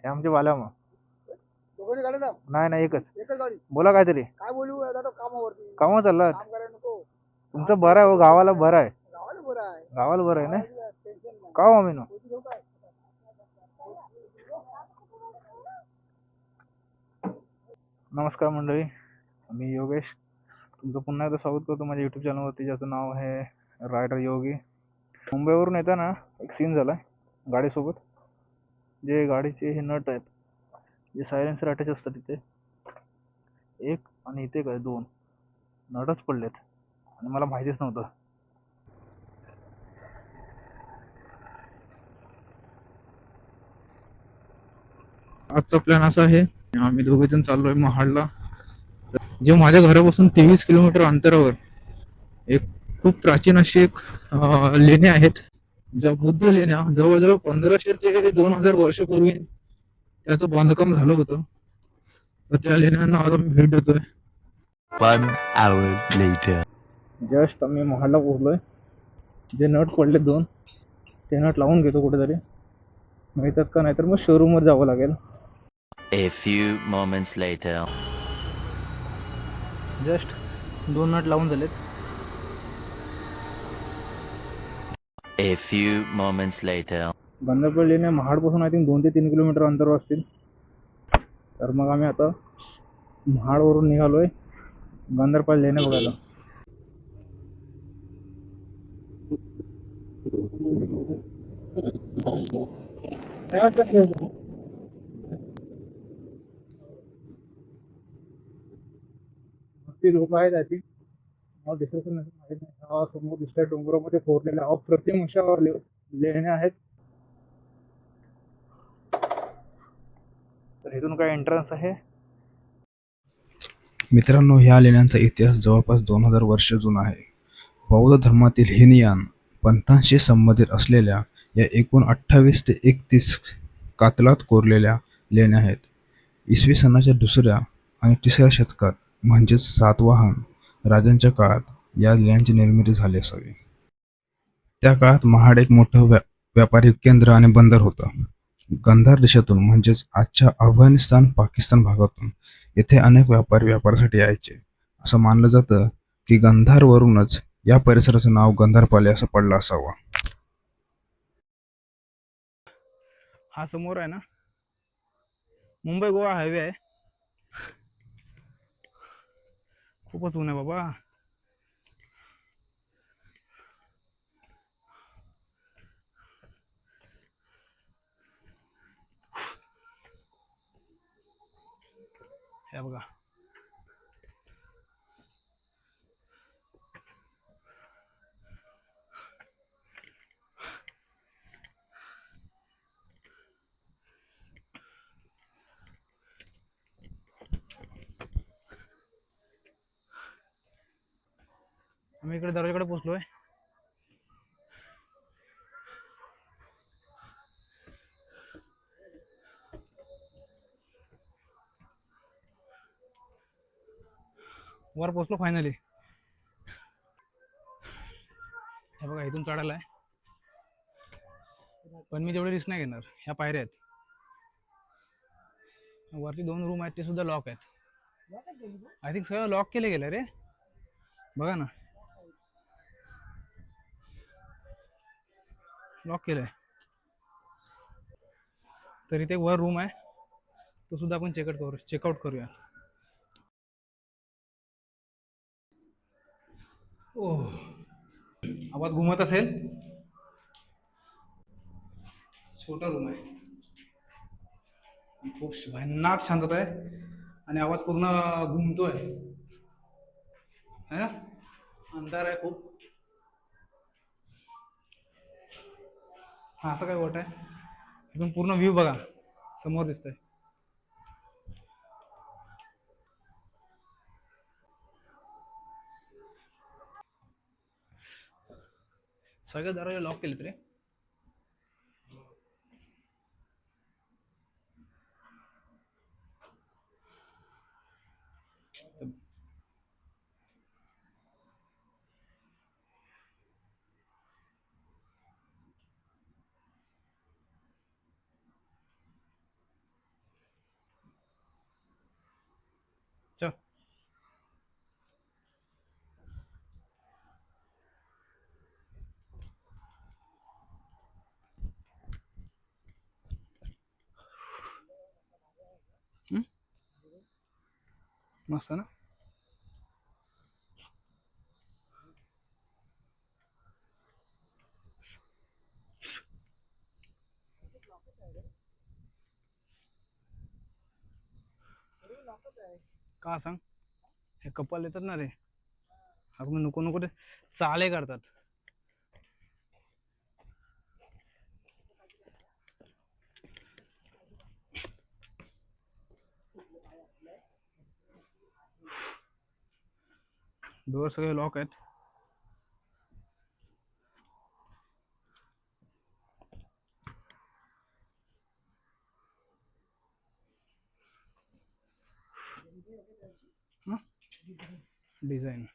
हे आमचे बाला मग नाही नाही एकच बोला काहीतरी काय बोलू कामावर चालला तुमचं बरं आहे हो गावाला बरं आहे गावाला बरं आहे ना का हो आम्ही नमस्कार मंडळी मी योगेश तुमचं पुन्हा एकदा स्वागत करतो माझ्या युट्यूब चॅनलवरती ज्याचं नाव आहे रायडर योगी. मुंबईवरून येताना एक सीन झाला गाडीसोबत. जे गाडीचे हे नट आहेत जे सायलेन्सर अटॅच असतात तिथे एक आणि इथे काय दोन नटच पडलेत आणि मला माहितीच नव्हतं. आजचा प्लॅन असा आहे आम्ही दोघे जण चाललोय महाडला. जे माझ्या घरापासून 23 किलोमीटर अंतरावर एक खूप प्राचीन अशी एक लेणी आहेत ज्या बुद्ध लेण्या जवळजवळ 1500 ते 2000 वर्षापूर्वी त्याचं बांधकाम झालं होतं. तर त्या लेण्यांना आज आम्ही भेट देतोय. 1 hour later. जस्ट आम्ही महाडला पोहोचलोय. जे नट पडले दोन ते नट लावून घेतो कुठेतरी मिळतात का नाहीतर मग शोरूम वर जावं लागेल. A few moments later. Just दोन नट लावून झालेत. A few moments later. गंधरपळ लेण्या महाडपासून आय थिंक 2 ते 3 किलोमीटर अंतरावर असतील. तर मग आम्ही आता महाडवरून निघालोय गंधरपळ लेण्या बघायला. लोक आहेत आय थिंक मला दिसत नाही. समोर दिसतंय डोंगरामध्ये कोरलेल्या अप्रतिम अशा लेण्या आहेत. तर इथून काय एंट्रन्स आहे. मित्रांनो, ह्या लेण्यांचा इतिहास जवळपास 2000 वर्ष जुना आहे. बौद्ध धर्मातील हीनयान पंथांशी संबंधित असलेल्या या एकूण 28 ते 31 कातलात कोरलेल्या लेण्या आहेत. इसवी सनाच्या 2ऱ्या आणि 3ऱ्या शतकात म्हणजेच सातवाहन राजांच्या काळात या लेण्यांची निर्मिती झाली असावी. त्या काळात महाड एक मोठं व्यापारी केंद्र आणि बंदर होतं. गांधार देशातून म्हणजेच आजच्या अफगाणिस्तान पाकिस्तान भागातून येथे अनेक व्यापारी व्यापारासाठी यायचे. असं मानलं जातं की गांधारवरूनच या परिसराचं नाव गंधारपाले असं पडलं असावं. हा समोर आहे ना मुंबई गोवा हायवे आहे. खूपच ऊन आहे बाबा. हे बघा आम्ही इकडे दरवाजाकडे पोहोचलोय. वर पोहोचलो फायनली. हे बघा इथून चढायला आहे पण मी तेवढे रिस्क नाही घेणार. ह्या पायऱ्या आहेत. वरती 2 रूम आहेत ते सुद्धा लॉक आहेत. आय थिंक सगळं लॉक केले गेलं रे. बघा ना लॉक केलंय. तर इथे वर रूम आहे तो सुद्धा आपण चेकआउट करूया. ओह आवाज घुमत असेल. छोटा रूम आहे खूप भन्नाट शांतता आहे आणि आवाज पूर्ण घुमतोय है ना. अंधार आहे खूप. हा असं काय वाटत आहे. इथून पूर्ण व्ह्यू बघा समोर दिसतंय. सगळे दरवाजे लॉक केलेत रे. मस्त ना. का सांग, हे कपल येतात ना रे, आपण नको नको ते चाले करतात. डोअर सगळे लॉक आहेत. डिझाईन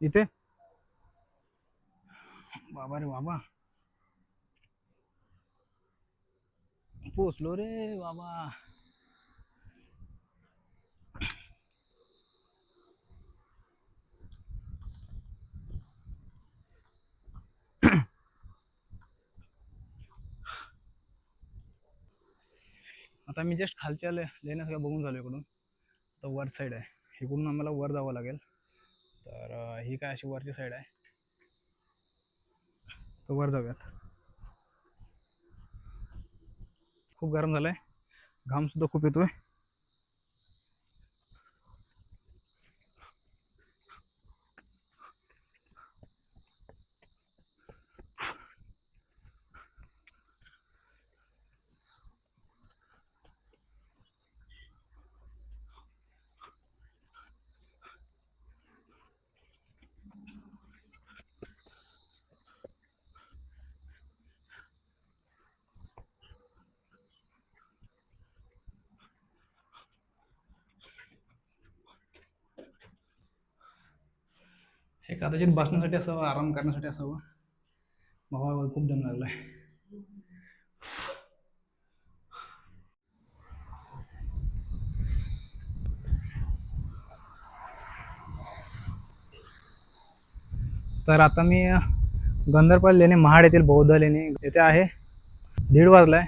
इथे. बाबा रे बाबा, पोचलो रे बाबा. आता मी जस्ट खालच्या लेण्या सगळ्या बघून झालो इकडून. तर वर साईड आहे, इकडून आम्हाला वर जावं लागेल. तर ही काय अशी वरची साईड आहे, तर वर जाऊयात. खूप गरम झालंय, घाम सुद्धा खूप येतोय. हे कदाचित बसण्यासाठी असावं, आराम करण्यासाठी असावं. बाबा खूप दम लागलाय. तर आता मी गंधर्पाल लेणे, महाड येथील बौद्ध लेणे येथे आहे. 1:30 वाजलाय.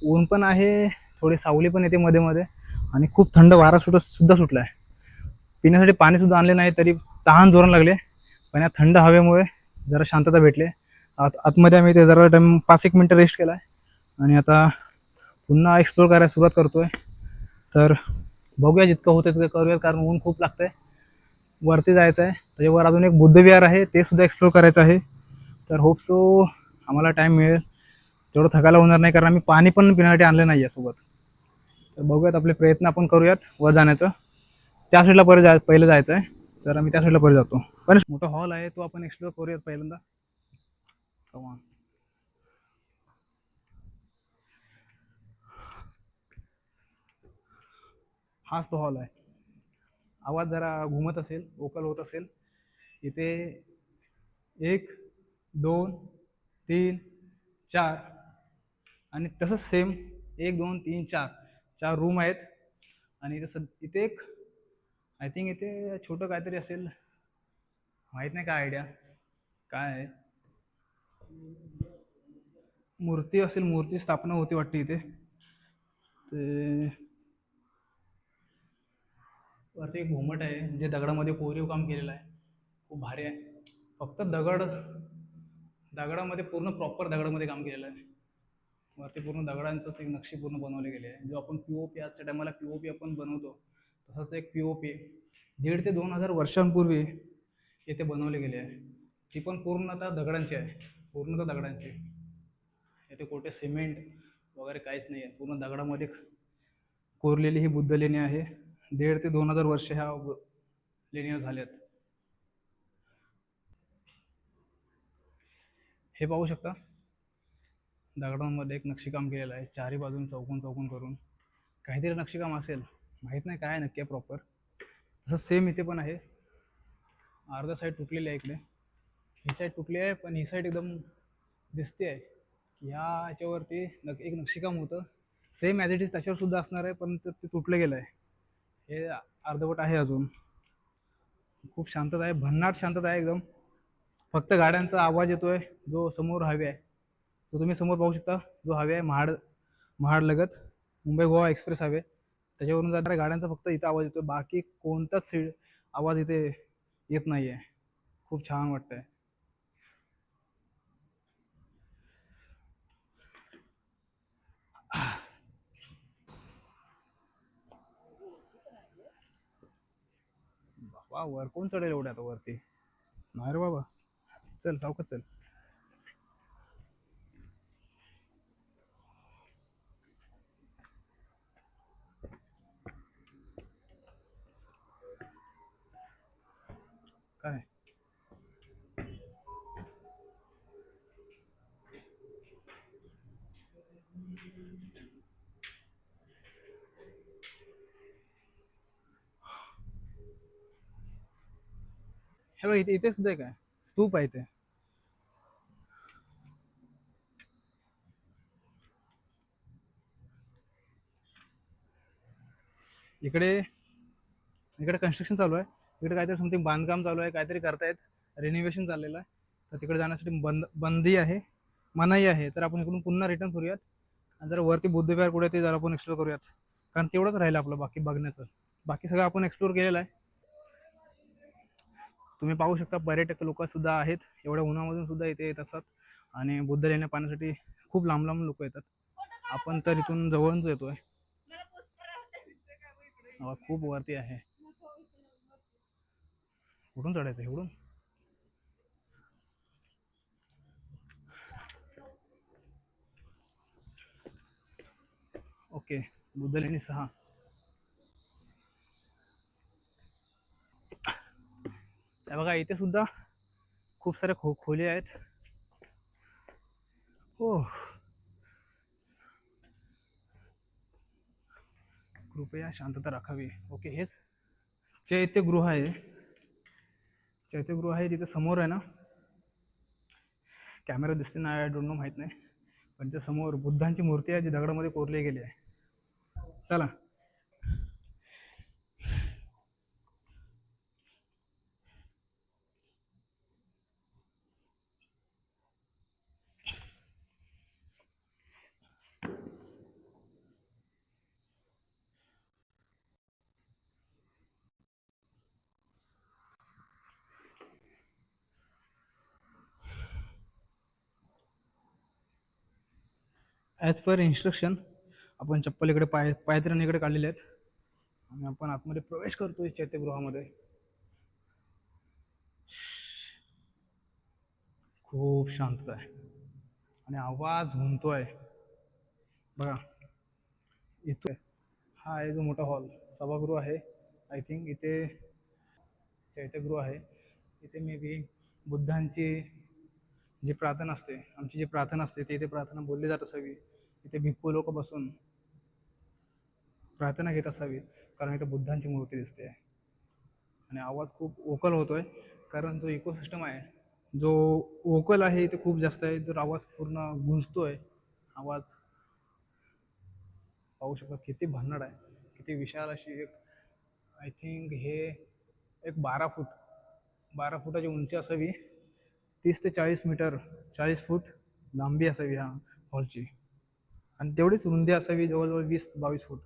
ऊन पण आहे, थोडी सावली पण येते मध्ये मध्ये, आणि खूप थंड वारा सुद्धा सुटलाय. पिण्यासाठी पाणी सुद्धा आणले नाही तरी तहान जोरान लागले. पण या थंड हवेमुळे जरा शांतता भेटले. आतमध्ये आम्ही ते जरा टाइम 5-1 मिनिटं रेस्ट केलाय, आणि आता पुन्हा एक्सप्लोर करायला सुरुवात करतोय. तर बघूया, जितकं होतं तितकं करूया, कारण ऊन खूप लागतंय. वरती जायचं आहे, त्याच्यावर अजून एक बुद्धविहार आहे, ते सुद्धा एक्सप्लोर करायचं आहे. तर होप सो आम्हाला टाईम मिळेल, तेवढं थकायला होणार नाही, कारण आम्ही पाणी पण पिण्यासाठी आणलं नाही आहे सोबत. तर बघूयात, आपले प्रयत्न आपण करूयात वर जाण्याचं. त्या साईडला पहिलं जायचं आहे, तर आम्ही त्या साईडला पहिले जातो. पण मोठा हॉल आहे, तो आपण एक्सप्लोर करूयात पहिल्यांदा. कमान. हाच तो हॉल आहे. आवाज जरा घुमत असेल, वोकल होत असेल. इथे 1, 2, 3, 4, आणि तसंच सेम 1, 2, 3, 4 4 रूम आहेत. आणि इथे एक, आय थिंक इथे छोटं काहीतरी असेल, माहित नाही काय आयडिया काय आहे. मूर्ती असेल, मूर्ती स्थापना होती वाटते इथे. ते वरती एक घुमट आहे जे दगडामध्ये कोरीव काम केलेलं आहे. खूप भारी आहे. फक्त दगडामध्ये पूर्ण प्रॉपर दगडामध्ये काम केलेलं आहे. वरती पूर्ण दगडांचंच एक नक्षी पूर्ण बनवली गेली आहे. जो आपण पी-ओ-पी आजच्या टायमाला पी-ओ-पी आपण बनवतो, तसंच एक पी-ओ-पी 1,500 ते 2,000 वर्षांपूर्वी येथे बनवली गेली आहे. ती पण पूर्णतः दगडांची आहे. पूर्णतः दगडांची. येथे कुठे सिमेंट वगैरे काहीच नाही आहे. पूर्ण दगडामध्ये कोरलेली ही बुद्ध लेणी आहे. 1,500 ते 2,000 वर्ष ह्या लेणीवर झाल्यात. हे पाहू शकता, दगडांमध्ये एक नक्षीकाम केलेलं आहे. चारी बाजून चौकोन चौकोन करून काहीतरी नक्षीकाम असेल, माहीत नाही काय नक्की आहे प्रॉपर. तसं सेम इथे पण आहे. अर्धा साईड तुटलेली आहे इकडे. ही साईड तुटली आहे, पण ही साईड एकदम दिसते आहे की ह्या ह्याच्यावरती एक नक्षीकाम होतं. सेम ॲज इट इज त्याच्यावर सुद्धा असणार आहे, पण ते तुटलं गेलं आहे. हे अर्धवट आहे अजून. खूप शांतता आहे, भन्नाट शांतता आहे एकदम. फक्त गाड्यांचा आवाज येतोय जो समोर हायवे आहे, जो तुम्ही समोर पाहू शकता. जो हायवे आहे महाड लगत मुंबई गोवा एक्सप्रेस हायवे, त्याच्यावरून जाणाऱ्या गाड्यांचा फक्त इथं आवाज येतोय. बाकी कोणताच आवाज इथे येत नाही आहे. खूप छान वाटतंय. बाबा वर कोण चढेल एवढ्या आता वरती? नाही रे बाबा, चल सावकाश चल. काय हे बघ, इथे सुद्धा एक आहे, स्तूप आहे इथे. इकडे इकडे कन्स्ट्रक्शन चालू आहे. इकडे काहीतरी समथिंग बांधकाम चालू आहे, काहीतरी करतायत, रिनोव्हेशन चाललेलं आहे. तर तिकडे जाण्यासाठी बंदी आहे, मनाई आहे. तर आपण इकडून पुन्हा रिटर्न करूयात आणि जरा वरती बुद्धविहार कुठे ते जरा आपण एक्सप्लोर करूयात. कारण तेवढंच राहिलं आपलं बाकी बघण्याचं. बाकी सगळं आपण एक्सप्लोर केलेलं आहे. तुम्ही पाहू शकता पर्यटक लोक सुद्धा आहेत. एवढ्या उन्हामधून सुद्धा इथे येत असतात आणि बुद्ध लेण्या पाहण्यासाठी खूप लांब लांब लोक येतात. आपण तर इथून जवळच येतोय. खूप वरती आहे. कुठून चढायचं एवढून? ओके, बुद्ध लेणी 6. बघा इथे सुद्धा खूप साऱ्या खोली आहेत. हो, कृपया शांतता राखावी. ओके, हेच चैत्यगृह आहे. चैत्यगृह आहे तिथे समोर आहे ना. कॅमेरा दिसते ना, आय डोंट नो, माहीत नाही. पण त्या समोर बुद्धांची मूर्ती आहे जी दगडामध्ये कोरली गेली आहे. चला. ॲज पर इन्स्ट्रक्शन आपण चप्पल इकडे पायत्र्याने इकडे काढलेले आहेत आणि आपण आतमध्ये प्रवेश करतोय चैत्यगृहामध्ये. खूप शांतता आहे आणि आवाज घुमतोय बघा. इथे हा आहे जो मोठा हॉल, सभागृह आहे आय थिंक. इथे चैत्यगृह आहे. इथे मे बी बुद्धांची जी प्रार्थना असते, आमची जी प्रार्थना असते, ते इथे प्रार्थना बोलली जात असावी. इथे भिक्खू लोक बसून प्रार्थना घेत असावी, कारण इथे बुद्धांची मूर्ती दिसते आहे. आणि आवाज खूप वोकल होतोय, कारण जो इकोसिस्टम आहे जो वोकल आहे इथे खूप जास्त आहे. जर आवाज पूर्ण गुंजतोय. आवाज पाहू शकता किती भन्नाट आहे, किती विशाल अशी एक, आय थिंक हे एक 12 फुटाची उंची असावी. 30 ते 40 मीटर, 40 फूट लांबी असावी ह्या हॉलची. आणि तेवढीच रुंदी असावी जवळजवळ 20 ते 22 फूट.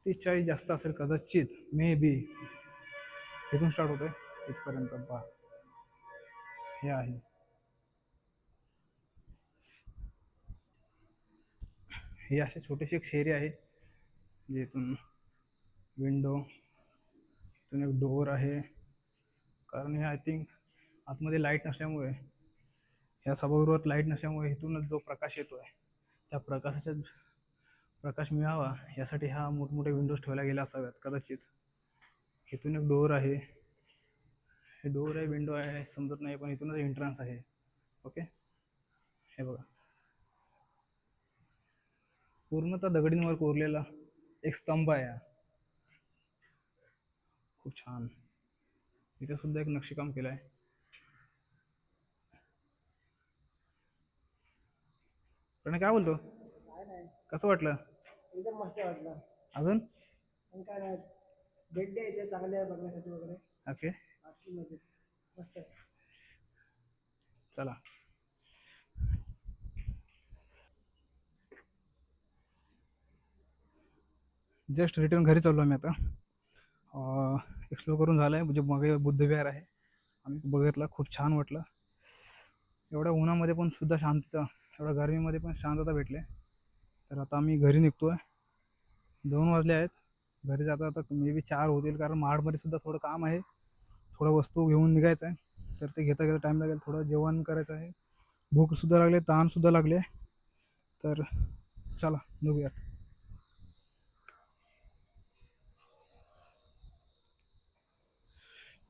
30-40 जास्त असेल कदाचित, मे बी. इथून स्टार्ट होतोय इथपर्यंत पहा. हे आहे. ही अशी छोटीशी एक शेरी आहे, जे इथून विंडो, इथून एक डोअर आहे. कारण हे आय थिंक आतमध्ये लाईट नसल्यामुळे, ह्या सभागृहात लाईट नसल्यामुळे इथूनच जो प्रकाश येतोय, त्या प्रकाशाचा प्रकाश मिळावा यासाठी ह्या मोठमोठे विंडोज ठेवल्या गेल्या असाव्यात कदाचित. इथून एक डोअर आहे. हे डोअर आहे विंडो आहे समजत नाही, पण इथूनच एंट्रन्स आहे. ओके, हे बघा, पूर्णतः दगडींवर कोरलेला एक स्तंभ आहे हा. खूप छान. इथे सुद्धा एक नक्षीकाम केलं आहे. प्रणय काय बोलतो, काय नाही, कसं वाटलं एकदम मस्त वाटलं. अजून? पण काय नाही, भेट द्या इथे, चांगले आहे बघण्यासाठी वगैरे. ओके, बाकी म्हणजे मस्त आहे. चला. जस्ट रिटर्न घरी चाललो आम्ही आता. एक्सप्लोर करून झालं आहे, म्हणजे मागे बुद्धविहार आहे, आम्ही बघितलं, खूप छान वाटलं. एवढ्या उन्हामध्ये पण सुद्धा शांतता, एवढ्या गरमीमध्ये पण शांतता भेटले. तर आता आम्ही घरी निघतो आहे. 2 वाजले आहेत. घरी जाता आता मे बी 4 होतील, कारण महाडमध्ये सुद्धा थोडं काम आहे, थोडं वस्तू घेऊन निघायचं आहे. तर ते घेता घेता टाईम लागेल. थोडं जेवण करायचं आहे, भूकसुद्धा लागले, ताणसुद्धा लागले. तर चला निघूयात.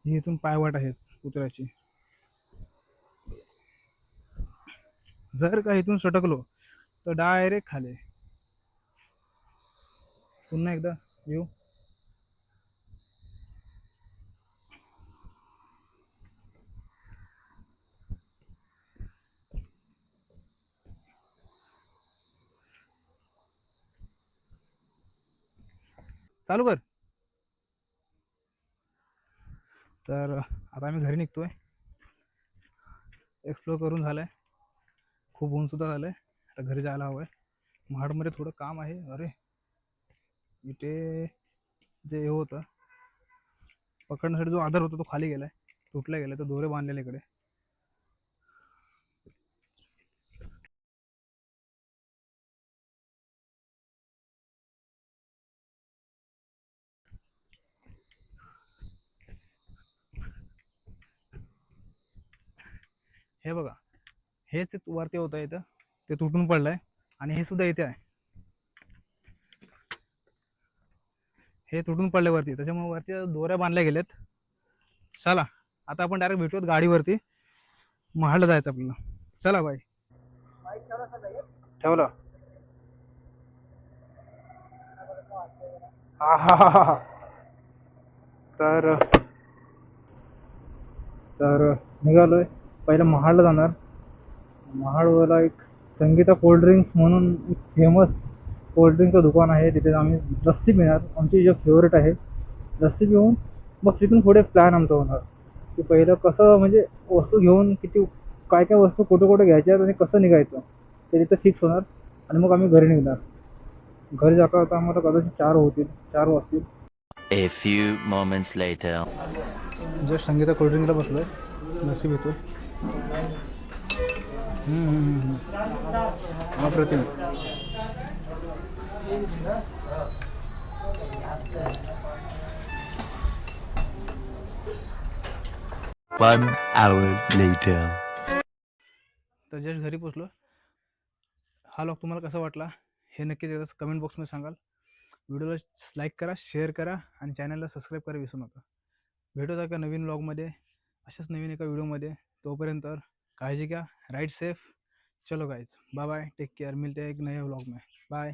ही इथून पायवाट आहेच उतरायची. जर का इथून सटकलो तर डायरेक्ट खाली. पुन्हा एकदा व्ह्यू. चालू कर. तर आता आम्ही घरी निघतोय. एक्सप्लोर करून झालंय, खूप ऊनसुद्धा झालं आहे. आता घरी जायला हवं आहे. महाडमध्ये थोडं काम आहे. अरे इथे जे हे होतं पकडण्यासाठी, जो आधार होता तो खाली गेलाय, तुटला गेलाय, तर दोरे बांधलेले इकडे. हे बघा, हेच वरती होतं इथं, ते तुटून पडलंय. आणि हे सुद्धा इथे आहे, हे तुटून पडले वरती, त्याच्यामुळे वरती दोऱ्या बांधल्या गेल्यात. चला आता आपण डायरेक्ट भेटूयात गाडीवरती. महाडला जायचं आपल्याला. चला बाय. बाईक चालू असेल लगेच. ठेवलं. हा हा हा हा हा. तर तर निघालोय. पहिलं महाडला जाणार. महाडवाला एक संगीता कोल्ड ड्रिंक्स म्हणून एक फेमस कोल्ड ड्रिंकचं दुकान आहे, तिथे आम्ही लस्सी पिणार. आमची जे फेवरेट आहे, लस्सी पिऊन मग तिथून पुढे प्लॅन आमचा होणार, की पहिलं कसं म्हणजे वस्तू घेऊन किती, काय काय वस्तू कुठं कुठं घ्यायच्या आणि कसं निघायचं ते तिथं फिक्स होणार. आणि मग आम्ही घरी निघणार. घरी जाता जाता आम्हाला कदाचित 4 होतील, 4 वाजतील. A few moments later. Just Sangeeta कोल्ड्रिंकला बसलोय, लस्सी घेतोय. अप्रतिम. One hour later. तर जस्ट घरी पोचलो. हा लॉग तुम्हाला कसा वाटला हे नक्कीच एकदा कमेंट बॉक्समध्ये सांगाल. व्हिडिओला लाईक करा, शेअर करा आणि चॅनलला सबस्क्राईब करायला विसरू नका. भेटूया एका नवीन व्लॉगमध्ये, अशाच नवीन एका व्हिडिओमध्ये. तोपर्यंत काळजी घ्या, राईड सेफ. चलो guys, bye bye, take care. मिलते हैं एक नए व्लॉग में. बाय.